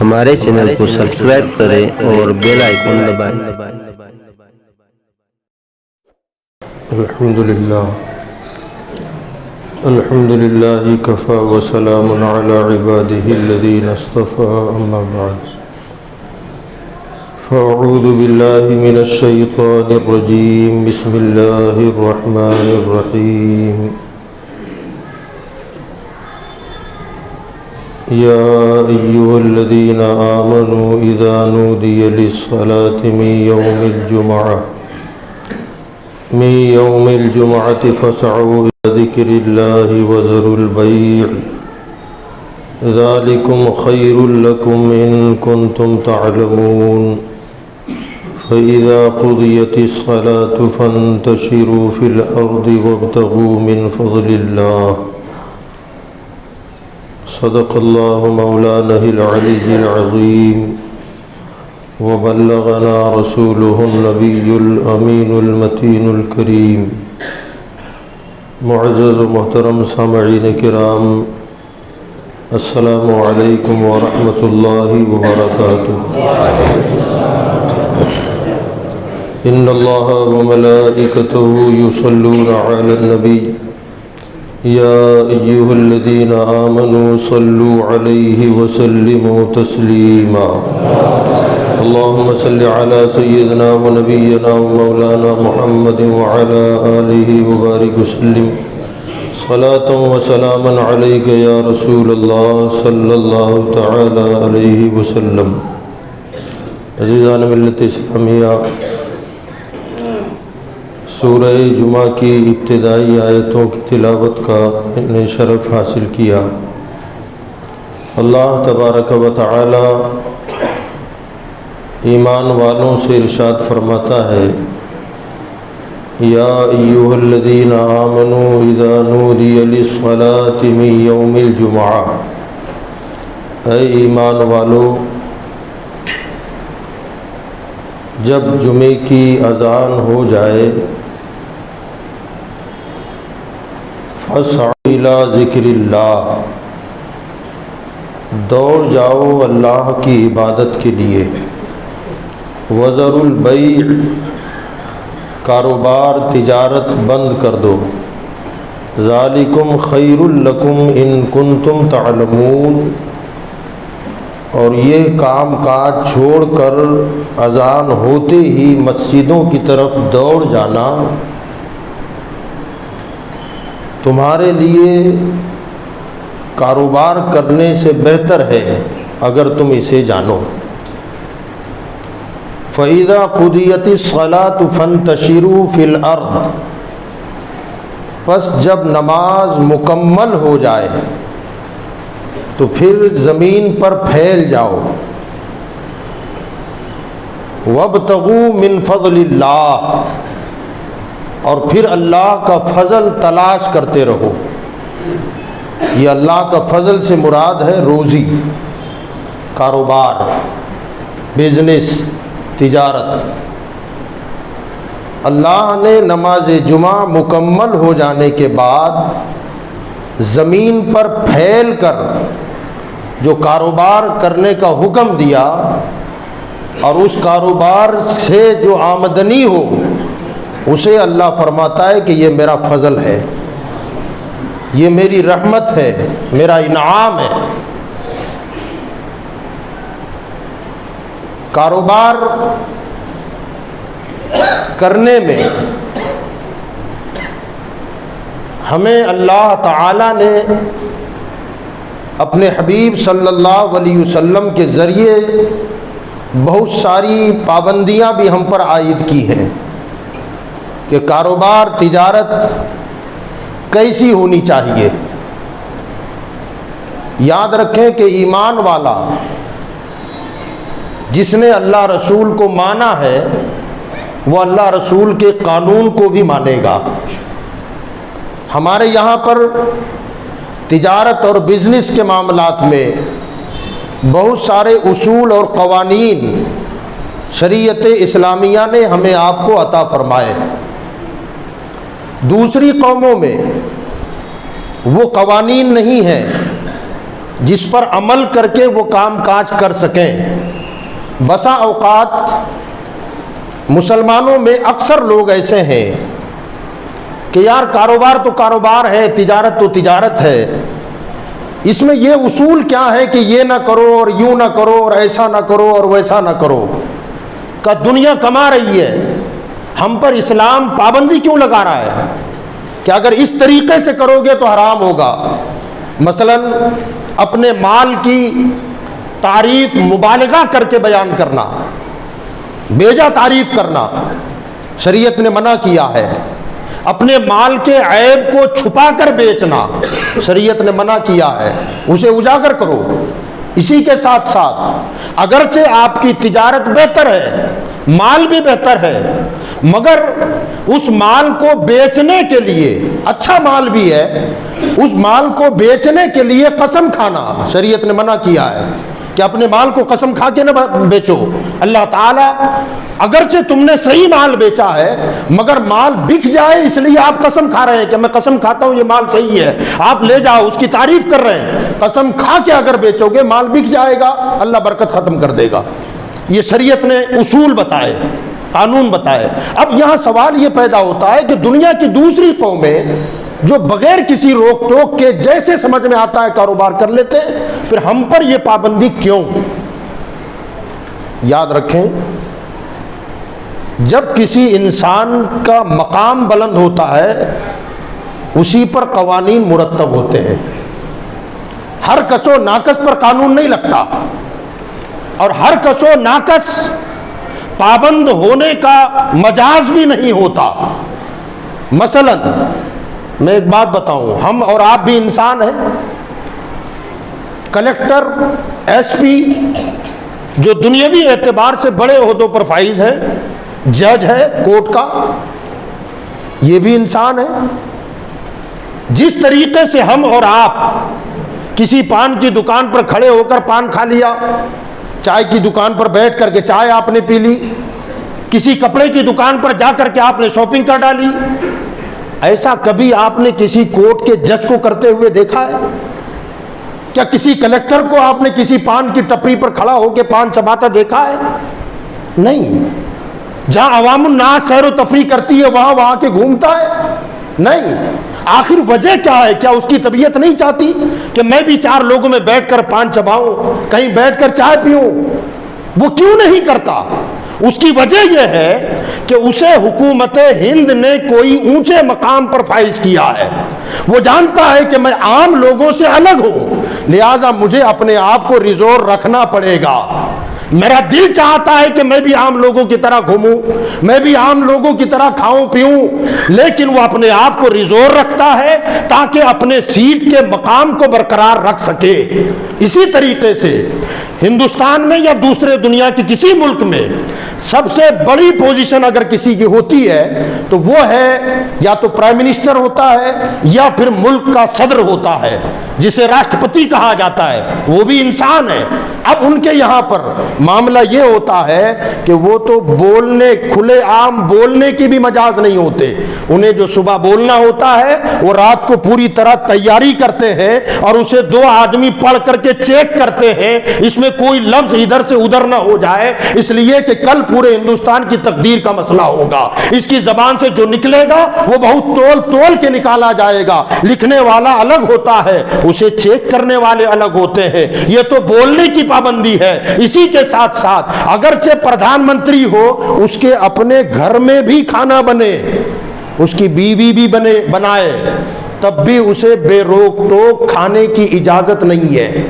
ہمارے چینل کو سبسکرائب کریں اور بیل آئیکن دبائیں۔ الحمدللہ کفا وسلام علی عبادہ الذین اصطفى اما بعد فاعوذ باللہ من الشیطان الرجیم بسم اللہ الرحمن الرحیم یا ایہا الذین آمنوا اذا نودی للصلاة من یوم الجمعة فاسعوا إلى ذکر اللہ وذروا البیع ذالکم خیر لکم ان کنتم تعلمون فإذا قضیت الصلاة فانتشروا في الأرض وابتغوا من فضل اللہ صدق اللہ مولانا العلی العظیم وبلغنا رسوله النبی الامین المتین الکریم۔ معزز و محترم سامعین کرام، السلام علیکم ورحمۃ اللہ وبرکاتہ۔ ان اللہ وملائکتہ یصلون علی النبی یا ایہا الذین آمنوا صلوا علیہ وسلموا تسلیما۔ اللہم صل علی سیدنا و نبینا و مولانا محمد وعلی آلہ وبارک وسلم صلاۃ و سلاما علیک یا رسول اللہ صلی اللہ تعالی علیہ وسلم۔ عزیزان ملت اسلامیہ، سورہ جمعہ کی ابتدائی آیتوں کی تلاوت کا میں نے شرف حاصل کیا۔ اللہ تبارک و تعالی ایمان والوں سے ارشاد فرماتا ہے، یا ایھا الذین آمنوا اذا نودی للصلاة من یوم الجمعہ، اے ایمان والو، جب جمعے کی اذان ہو جائے، فاسعوا الی ذکر اللہ، دوڑ جاؤ اللہ کی عبادت کے لیے، وذروا البیع، کاروبار تجارت بند کر دو، ذالکم خیر لکم ان کنتم تعلمون، اور یہ کام کاج چھوڑ کر اذان ہوتے ہی مسجدوں کی طرف دوڑ جانا تمہارے لیے کاروبار کرنے سے بہتر ہے اگر تم اسے جانو۔ فَإِذَا قُضِيَتِ الصَّلَاةُ فَانتَشِرُوا فِي الْأَرْضِ، پس جب نماز مکمل ہو جائے تو پھر زمین پر پھیل جاؤ، وَابْتَغُوا مِنْ فَضْلِ اللَّهِ، اور پھر اللہ کا فضل تلاش کرتے رہو۔ یہ اللہ کا فضل سے مراد ہے روزی، کاروبار، بزنس، تجارت۔ اللہ نے نماز جمعہ مکمل ہو جانے کے بعد زمین پر پھیل کر جو کاروبار کرنے کا حکم دیا، اور اس کاروبار سے جو آمدنی ہو اسے اللہ فرماتا ہے کہ یہ میرا فضل ہے، یہ میری رحمت ہے، میرا انعام ہے۔ کاروبار کرنے میں ہمیں اللہ تعالی نے اپنے حبیب صلی اللہ علیہ وسلم کے ذریعے بہت ساری پابندیاں بھی ہم پر عائد کی ہیں کہ کاروبار تجارت کیسی ہونی چاہیے۔ یاد رکھیں کہ ایمان والا جس نے اللہ رسول کو مانا ہے وہ اللہ رسول کے قانون کو بھی مانے گا۔ ہمارے یہاں پر تجارت اور بزنس کے معاملات میں بہت سارے اصول اور قوانین شریعت اسلامیہ نے ہمیں آپ کو عطا فرمائے۔ دوسری قوموں میں وہ قوانین نہیں ہیں جس پر عمل کر کے وہ کام کاج کر سکیں۔ بسا اوقات مسلمانوں میں اکثر لوگ ایسے ہیں کہ یار کاروبار تو کاروبار ہے، تجارت تو تجارت ہے، اس میں یہ اصول کیا ہے کہ یہ نہ کرو اور یوں نہ کرو اور ایسا نہ کرو اور ویسا نہ کرو، کہ دنیا کما رہی ہے، ہم پر اسلام پابندی کیوں لگا رہا ہے کہ اگر اس طریقے سے کرو گے تو حرام ہوگا۔ مثلا اپنے مال کی تعریف مبالغہ کر کے بیان کرنا، بیجا تعریف کرنا شریعت نے منع کیا ہے۔ اپنے مال کے عیب کو چھپا کر بیچنا شریعت نے منع کیا ہے، اسے اجاگر کرو۔ اسی کے ساتھ ساتھ اگرچہ آپ کی تجارت بہتر ہے، مال بھی بہتر ہے، مگر اس مال کو بیچنے کے لیے، اچھا مال بھی ہے، اس مال کو بیچنے کے لیے قسم کھانا شریعت نے منع کیا ہے کہ اپنے مال کو قسم کھا کے نہ بیچو۔ اللہ تعالیٰ اگرچہ تم نے صحیح مال بیچا ہے مگر مال بک جائے اس لیے آپ قسم کھا رہے ہیں کہ میں قسم کھاتا ہوں یہ مال صحیح ہے، آپ لے جاؤ، اس کی تعریف کر رہے ہیں، قسم کھا کے اگر بیچو گے مال بک جائے گا، اللہ برکت ختم کر دے گا۔ یہ شریعت نے اصول بتائے، قانون بتائے۔ اب یہاں سوال یہ پیدا ہوتا ہے کہ دنیا کی دوسری قومیں جو بغیر کسی روک ٹوک کے جیسے سمجھ میں آتا ہے کاروبار کر لیتے ہیں، پھر ہم پر یہ پابندی کیوں؟ یاد رکھیں، جب کسی انسان کا مقام بلند ہوتا ہے اسی پر قوانین مرتب ہوتے ہیں۔ ہر کس و ناکس پر قانون نہیں لگتا، اور ہر کس و ناکس پابند ہونے کا مجاز بھی نہیں ہوتا۔ مثلا میں ایک بات بتاؤں، ہم اور آپ بھی انسان ہیں۔ کلیکٹر، ایس پی جو دنیاوی اعتبار سے بڑے عہدوں پر فائز ہے، جج ہے کورٹ کا، یہ بھی انسان ہے۔ جس طریقے سے ہم اور آپ کسی پان کی دکان پر کھڑے ہو کر پان کھا لیا، چائے کی دکان پر بیٹھ کر کے چائے آپ نے پی لی، کسی کپڑے کی دکان پر جا کر کے آپ نے شاپنگ کر ڈالی، ایسا کبھی آپ نے کسی کورٹ کے جج کو کرتے ہوئے دیکھا ہے؟ کیا کسی کلیکٹر کو آپ نے کسی پان کی ٹپری پر کھڑا ہو کے پان چباتا دیکھا ہے؟ نہیں۔ جہاں عوام الناس سیر و تفریح کرتی ہے وہاں کے گھومتا ہے؟ نہیں۔ آخر وجہ کیا ہے؟ کیا اس کی طبیعت نہیں چاہتی کہ میں بھی چار لوگوں میں بیٹھ کر پان چباؤں، کہیں بیٹھ کر چائے پیوں؟ وہ کیوں نہیں کرتا؟ اس کی وجہ یہ ہے کہ اسے حکومت ہند نے کوئی اونچے مقام پر فائز کیا ہے۔ وہ جانتا ہے کہ میں عام لوگوں سے الگ ہوں، لہٰذا مجھے اپنے آپ کو ریزور رکھنا پڑے گا۔ میرا دل چاہتا ہے کہ میں بھی عام لوگوں کی طرح گھوموں، میں بھی عام لوگوں کی طرح کھاؤں پیوں، لیکن وہ اپنے آپ کو ریزور رکھتا ہے تاکہ اپنے سیٹ کے مقام کو برقرار رکھ سکے۔ اسی طریقے سے ہندوستان میں یا دوسرے دنیا کے کسی ملک میں سب سے بڑی پوزیشن اگر کسی کی ہوتی ہے تو وہ ہے یا تو پرائم منسٹر ہوتا ہے یا پھر ملک کا صدر ہوتا ہے، جسے راشٹرپتی کہا جاتا ہے، وہ بھی انسان ہے۔ اب ان کے یہاں پر معاملہ یہ ہوتا ہے کہ وہ تو بولنے، کھلے عام بولنے کی بھی مجاز نہیں ہوتے، انہیں جو صبح بولنا ہوتا ہے وہ رات کو پوری طرح تیاری کرتے ہیں اور اسے دو آدمی پڑھ کر کے چیک کرتے ہیں اس میں کوئی لفظ ادھر سے ادھر نہ ہو جائے، اس لیے کہ کل پورے ہندوستان کی تقدیر کا مسئلہ ہوگا۔ اس کی زبان سے جو نکلے گا وہ بہت تول تول کے نکالا جائے گا۔ لکھنے والا الگ ہوتا ہے، اسے چیک کرنے والے الگ ہوتے ہیں۔ یہ تو بولنے کی پابندی ہے۔ اسی کے ساتھ ساتھ اگرچہ پردھان منتری ہو، اس کے اپنے گھر میں بھی کھانا بنے، اس کی بیوی بھی بنائے، تب بھی اسے بے روک ٹوک کھانے کی اجازت نہیں ہے۔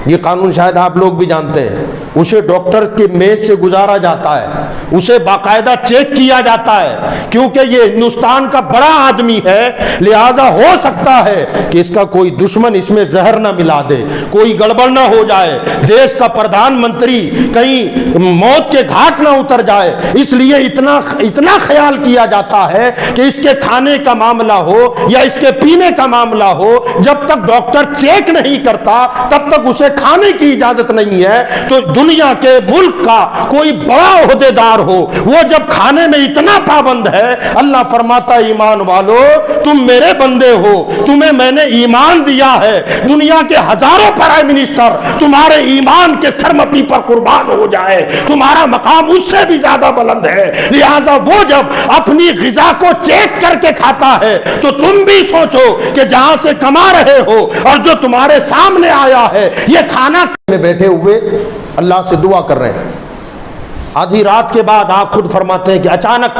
یہ قانون شاید آپ لوگ بھی جانتے ہیں۔ اسے ڈاکٹر کی میز سے گزارا جاتا ہے، اسے باقاعدہ چیک کیا جاتا ہے، کیونکہ یہ ہندوستان کا بڑا آدمی ہے، لہذا ہو سکتا ہے کہ اس کا کوئی دشمن اس میں زہر نہ ملا دے، کوئی گڑبڑ نہ ہو جائے، دیش کا پردھان منتری کہیں موت کے گھاٹ نہ اتر جائے، اس لیے اتنا خیال کیا جاتا ہے کہ اس کے کھانے کا معاملہ ہو یا اس کے پینے کا معاملہ ہو، جب تک ڈاکٹر چیک نہیں کرتا تب تک اسے کھانے کی اجازت نہیں ہے۔ تو دنیا کے ملک کا کوئی بڑا عہدیدار ہو، وہ جب کھانے میں اتنا پابند ہے، اللہ فرماتا ہے ایمان والو تم میرے بندے ہو، تمہیں میں نے ایمان دیا ہے، دنیا کے ہزاروں پرائم منسٹر تمہارے ایمان کے سرمپی پر قربان ہو جائے، تمہارا مقام اس سے بھی زیادہ بلند ہے، لہذا وہ جب اپنی غذا کو چیک کر کے کھاتا ہے تو تم بھی سوچو کہ جہاں سے کما رہے ہو اور جو تمہارے سامنے آیا ہے یہ کھانا میں بیٹھے ہوئے اللہ سے دعا کر رہے ہیں۔ آدھی رات کے بعد آپ خود فرماتے ہیں کہ اچانک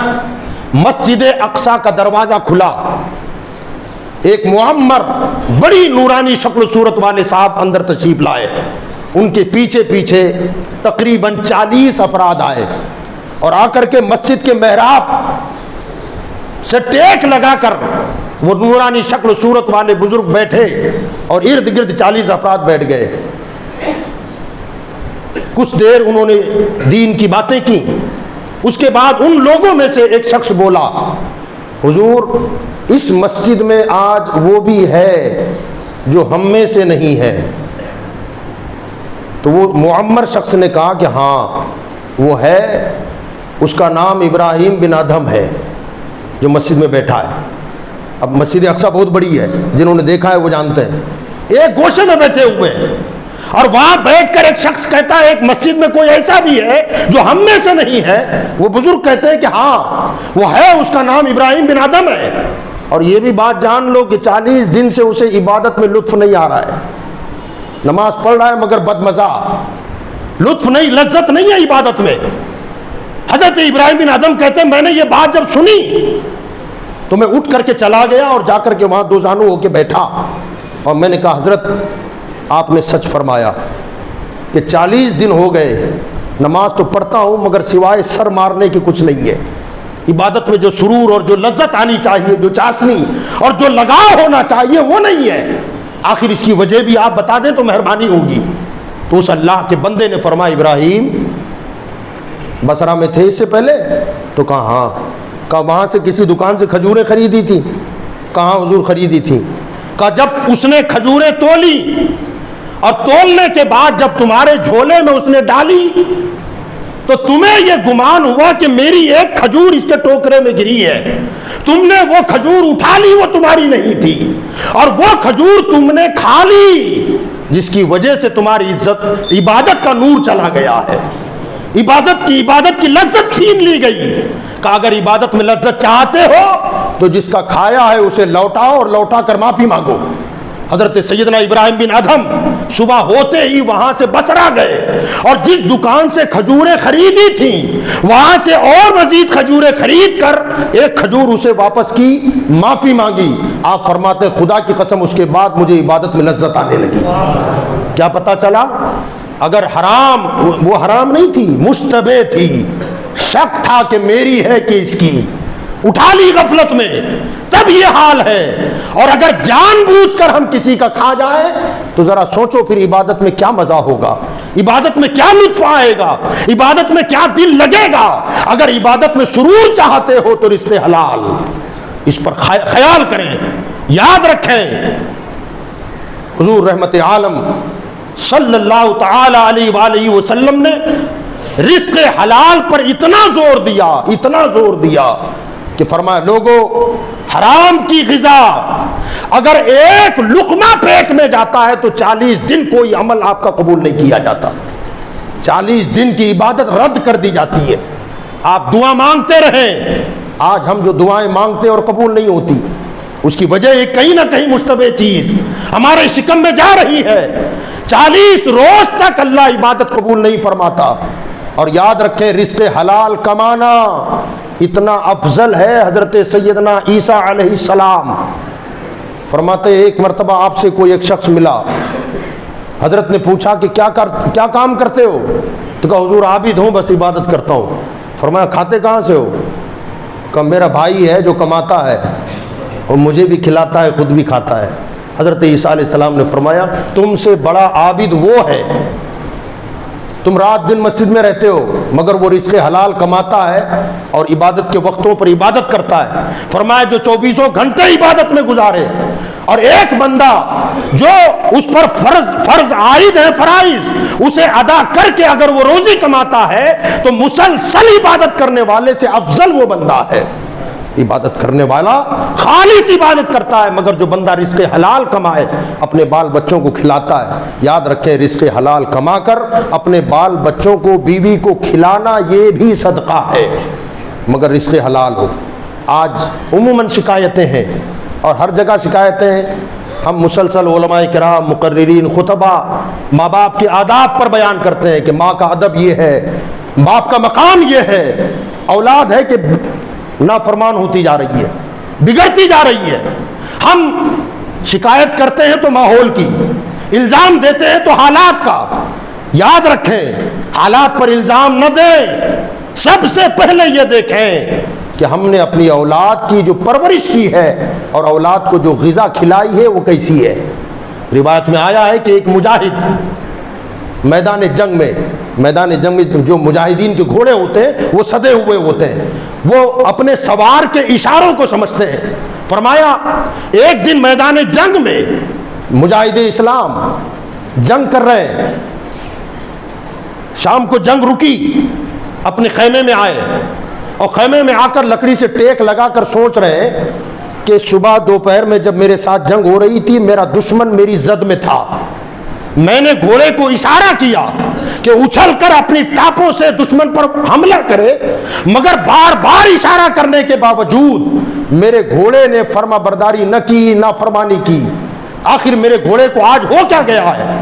مسجد اقصی کا دروازہ کھلا، ایک معمر بڑی نورانی شکل و صورت والے صاحب اندر تشریف لائے، ان کے پیچھے پیچھے تقریباً 40 افراد آئے اور آ کر کے مسجد کے محراب سے ٹیک لگا کر وہ نورانی شکل و صورت والے بزرگ بیٹھے اور ارد گرد 40 افراد بیٹھ گئے۔ کچھ دیر انہوں نے دین کی باتیں کی، اس کے بعد ان لوگوں میں سے ایک شخص بولا، حضور اس مسجد میں آج وہ بھی ہے جو ہم میں سے نہیں ہے۔ تو وہ معمر شخص نے کہا کہ ہاں وہ ہے، اس کا نام ابراہیم بن ادھم ہے جو مسجد میں بیٹھا ہے۔ اب مسجد اقصی بہت بڑی ہے، جنہوں نے دیکھا ہے وہ جانتے ہیں، ایک گوشے میں بیٹھے ہوئے ہیں اور وہاں بیٹھ کر ایک شخص کہتا ہے ایک مسجد میں کوئی ایسا بھی ہے جو ہم میں سے نہیں ہے۔ وہ بزرگ کہتے ہیں کہ ہاں وہ ہے، اس کا نام ابراہیم بن ادھم ہے۔ اور یہ بھی بات جان لو کہ 40 دن سے اسے عبادت میں لطف نہیں آ رہا ہے، نماز پڑھ رہا ہے مگر بدمزہ، لطف نہیں، لذت نہیں ہے عبادت میں۔ حضرت ابراہیم بن ادھم کہتے ہیں میں نے یہ بات جب سنی تو میں اٹھ کر کے چلا گیا اور جا کر کے وہاں دو زانو ہو کے بیٹھا اور میں نے کہا حضرت آپ نے سچ فرمایا کہ 40 دن ہو گئے نماز تو پڑھتا ہوں مگر سوائے سر مارنے کی کچھ نہیں ہے، عبادت میں جو سرور اور جو لذت آنی چاہیے، جو چاشنی اور جو لگاؤ ہونا چاہیے وہ نہیں ہے۔ آخر اس کی وجہ بھی آپ بتا دیں تو مہربانی ہوگی۔ تو اس اللہ کے بندے نے فرمایا ابراہیم بصرہ میں تھے اس سے پہلے؟ تو کہا ہاں۔ کہا وہاں سے کسی دکان سے کھجوریں خریدی تھی؟ کہاں حضور خریدی تھی؟ کہا جب اس نے کھجوریں تولی اور تولنے کے بعد جب تمہارے جھولے میں اس نے ڈالی تو تمہیں یہ گمان ہوا کہ میری ایک کھجور اس کے ٹوکرے میں گری ہے، تم نے وہ کھجور اٹھا لی، وہ تمہاری نہیں تھی اور وہ کھجور تم نے کھا لی جس کی وجہ سے تمہاری عزت، عبادت کا نور چلا گیا ہے، عبادت کی لذت چھین لی گئی۔ کہ اگر عبادت میں لذت چاہتے ہو تو جس کا کھایا ہے اسے لوٹاؤ اور لوٹا کر معافی مانگو۔ حضرت سیدنا ابراہیم بن ادھم صبح ہوتے ہی وہاں سے بصرہ گئے اور جس دکان سے کھجوریں خریدی تھیں وہاں سے اور مزید کھجوریں خرید کر ایک کھجور اسے واپس کی، معافی مانگی۔ آپ فرماتے خدا کی قسم اس کے بعد مجھے عبادت میں لذت آنے لگی۔ کیا پتا چلا؟ اگر حرام، وہ حرام نہیں تھی، مشتبہ تھی، شک تھا کہ میری ہے کہ اس کی، اٹھا لی غفلت میں، تب یہ حال ہے۔ اور اگر جان بوجھ کر ہم کسی کا کھا جائیں تو ذرا سوچو پھر عبادت میں کیا مزہ ہوگا، عبادت میں کیا لطف آئے گا، عبادت میں کیا دل لگے گا۔ اگر عبادت میں سرور چاہتے ہو تو رزق حلال، اس پر خیال کریں، یاد رکھیں۔ حضور رحمت عالم صلی اللہ تعالی علیہ وآلہ وسلم نے رزق حلال پر اتنا زور دیا کہ فرمایا لوگو حرام کی غذا اگر ایک لقمہ پیٹ میں جاتا ہے تو 40 دن کوئی عمل آپ کا قبول نہیں کیا جاتا، 40 دن کی عبادت رد کر دی جاتی ہے۔ آپ دعا مانگتے رہیں، آج ہم جو دعائیں مانگتے اور قبول نہیں ہوتی اس کی وجہ ایک کہیں نہ کہیں مشتبہ چیز ہمارے شکم میں جا رہی ہے۔ 40 روز تک اللہ عبادت قبول نہیں فرماتا۔ اور یاد رکھیں رزق حلال کمانا اتنا افضل ہے۔ حضرت سیدنا عیسیٰ علیہ السلام فرماتے ایک مرتبہ آپ سے کوئی ایک شخص ملا، حضرت نے پوچھا کہ کیا کام کرتے ہو؟ تو کہا حضور عابد ہوں، بس عبادت کرتا ہوں۔ فرمایا کھاتے کہاں سے ہو؟ کہا میرا بھائی ہے جو کماتا ہے اور مجھے بھی کھلاتا ہے، خود بھی کھاتا ہے۔ حضرت عیسیٰ علیہ السلام نے فرمایا تم سے بڑا عابد وہ ہے، تم رات دن مسجد میں رہتے ہو مگر وہ رزق حلال کماتا ہے اور عبادت کے وقتوں پر عبادت کرتا ہے۔ فرمایا جو 24 گھنٹے عبادت میں گزارے اور ایک بندہ جو اس پر فرض عائد ہے، فرائض اسے ادا کر کے اگر وہ روزی کماتا ہے تو مسلسل عبادت کرنے والے سے افضل وہ بندہ ہے۔ عبادت کرنے والا خالص عبادت کرتا ہے، مگر جو بندہ رزق حلال کمائے اپنے بال بچوں کو کھلاتا ہے۔ یاد رکھیں، رزق حلال کما کر اپنے بال بچوں کو، بیوی کو کھلانا یہ بھی صدقہ ہے، مگر رزق حلال ہو۔ آج عموماً شکایتیں ہیں اور ہر جگہ شکایتیں ہیں، ہم مسلسل علماء کرام، مقررین، خطبہ ماں باپ کے آداب پر بیان کرتے ہیں کہ ماں کا ادب یہ ہے، باپ کا مقام یہ ہے۔ اولاد ہے کہ نافرمان ہوتی جا رہی ہے، بگڑتی جا رہی ہے۔ ہم شکایت کرتے ہیں تو ماحول کی، الزام دیتے ہیں تو حالات کا۔ یاد رکھیں، حالات پر الزام نہ دیں، سب سے پہلے یہ دیکھیں کہ ہم نے اپنی اولاد کی جو پرورش کی ہے اور اولاد کو جو غذا کھلائی ہے وہ کیسی ہے۔ روایت میں آیا ہے کہ ایک مجاہد میدان جنگ میں جو مجاہدین کے گھوڑے ہوتے ہیں وہ سدے ہوئے ہوتے ہیں، وہ اپنے سوار کے اشاروں کو سمجھتے ہیں۔ فرمایا ایک دن میدان جنگ میں مجاہد اسلام جنگ کر رہے ہیں، شام کو جنگ رکی، اپنے خیمے میں آئے اور خیمے میں آ کر لکڑی سے ٹیک لگا کر سوچ رہے ہیں کہ صبح دوپہر میں جب میرے ساتھ جنگ ہو رہی تھی میرا دشمن میری زد میں تھا، میں نے گھوڑے کو اشارہ کیا کہ اچھل کر اپنی ٹاپوں سے دشمن پر حملہ کرے، مگر بار بار اشارہ کرنے کے باوجود میرے گھوڑے نے فرما برداری نہ کی، نافرمانی کی۔ آخر میرے گھوڑے کو آج ہو کیا گیا ہے؟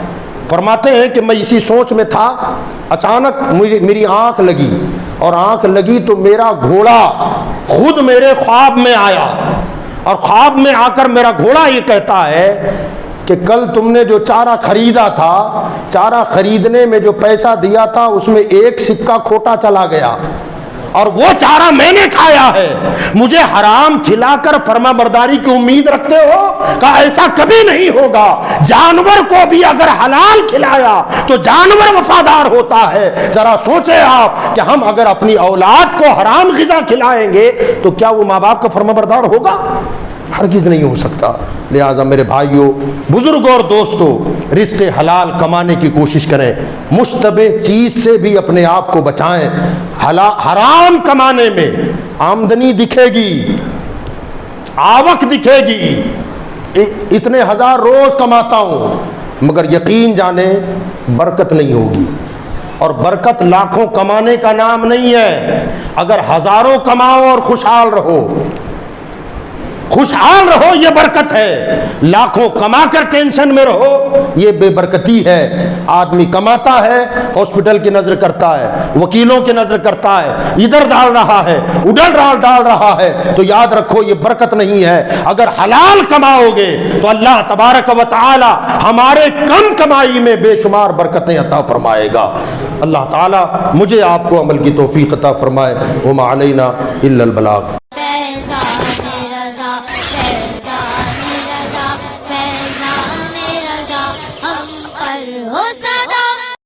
فرماتے ہیں کہ میں اسی سوچ میں تھا، اچانک میری آنکھ لگی، اور آنکھ لگی تو میرا گھوڑا خود میرے خواب میں آیا، اور خواب میں آ کر میرا گھوڑا یہ کہتا ہے کہ کل تم نے جو چارہ خریدا تھا، چارہ خریدنے میں جو پیسہ دیا تھا اس میں ایک سکہ کھوٹا چلا گیا، اور وہ چارہ میں نے کھایا ہے، مجھے حرام کھلا کر فرما برداری کی امید رکھتے ہو؟ کہا ایسا کبھی نہیں ہوگا، جانور کو بھی اگر حلال کھلایا تو جانور وفادار ہوتا ہے۔ ذرا سوچیں آپ کہ ہم اگر اپنی اولاد کو حرام غذا کھلائیں گے تو کیا وہ ماں باپ کا فرما بردار ہوگا؟ ہرگز نہیں ہو سکتا۔ لہٰذا میرے بھائیوں، بزرگوں اور دوستوں، رزق حلال کمانے کی کوشش کریں، مشتبہ چیز سے بھی اپنے آپ کو بچائیں۔ حرام کمانے میں آمدنی دکھے گی، آوک دکھے گی، اتنے ہزار روز کماتا ہوں، مگر یقین جانیں برکت نہیں ہوگی، اور برکت لاکھوں کمانے کا نام نہیں ہے۔ اگر ہزاروں کماؤ اور خوشحال رہو یہ برکت ہے، لاکھوں کما کر ٹینشن میں رہو یہ بے برکتی ہے۔ آدمی کماتا ہے، ہاسپٹل کی نظر کرتا ہے، وکیلوں کی نظر کرتا ہے، ادھر ڈال رہا ہے، ادھر ڈال رہا ہے، تو یاد رکھو یہ برکت نہیں ہے۔ اگر حلال کماؤ گے تو اللہ تبارک و تعالی ہمارے کم کمائی میں بے شمار برکتیں عطا فرمائے گا۔ اللہ تعالی مجھے آپ کو عمل کی توفیق عطا فرمائے۔ وما علینا الا البلاغ۔